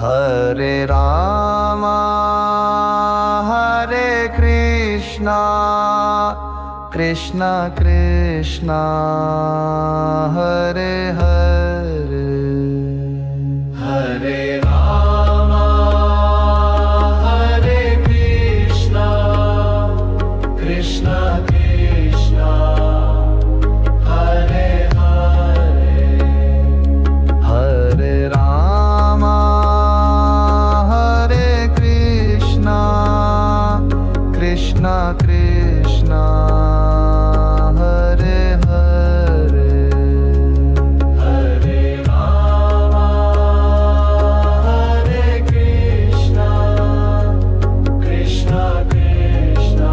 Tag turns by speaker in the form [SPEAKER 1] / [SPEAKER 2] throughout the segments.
[SPEAKER 1] Hare Rama Hare Krishna Krishna Krishna Hare Hare
[SPEAKER 2] Hare Rama Hare Krishna Krishna Krishna Hare Hare
[SPEAKER 1] Hare Rama Hare Krishna Krishna Krishna Hare Hare
[SPEAKER 2] Hare Rama Hare Krishna Krishna Krishna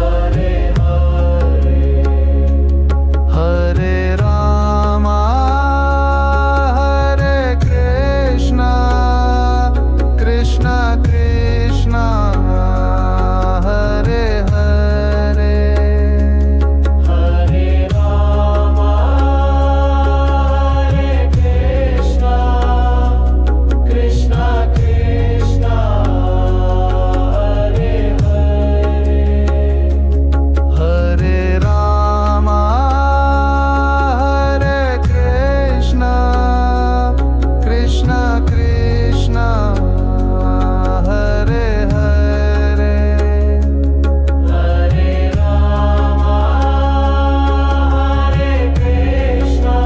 [SPEAKER 2] Hare Hare
[SPEAKER 1] Hare Rama Hare Krishna Krishna Krishna Hare Hare
[SPEAKER 2] Hare Rama Hare Krishna Krishna Krishna Hare Hare
[SPEAKER 1] Hare Rama Hare Krishna Krishna Krishna Hare Hare
[SPEAKER 2] Hare Rama Hare Krishna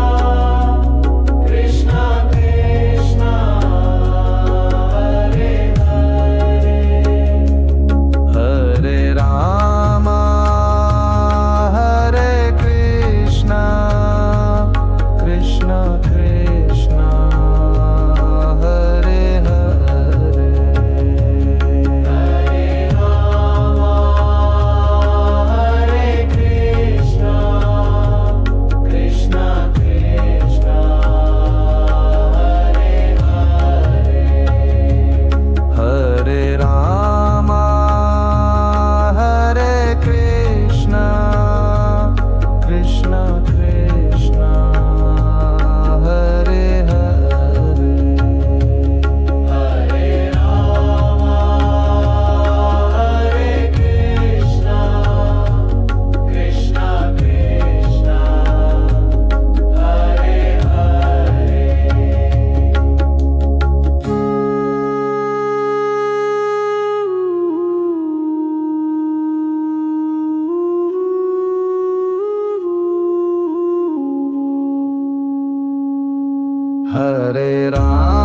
[SPEAKER 2] Krishna Krishna Hare Hare
[SPEAKER 1] Hare Rama Hare Krishna Krishna Krishna Hare Hare
[SPEAKER 2] Hare Rama Hare Krishna Krishna Krishna Hare Hare
[SPEAKER 1] Hare Rama Hare Krishna Krishna Krishna Hare Hare
[SPEAKER 2] Hare Rama Hare Krishna Krishna Krishna Hare
[SPEAKER 1] Hare Ram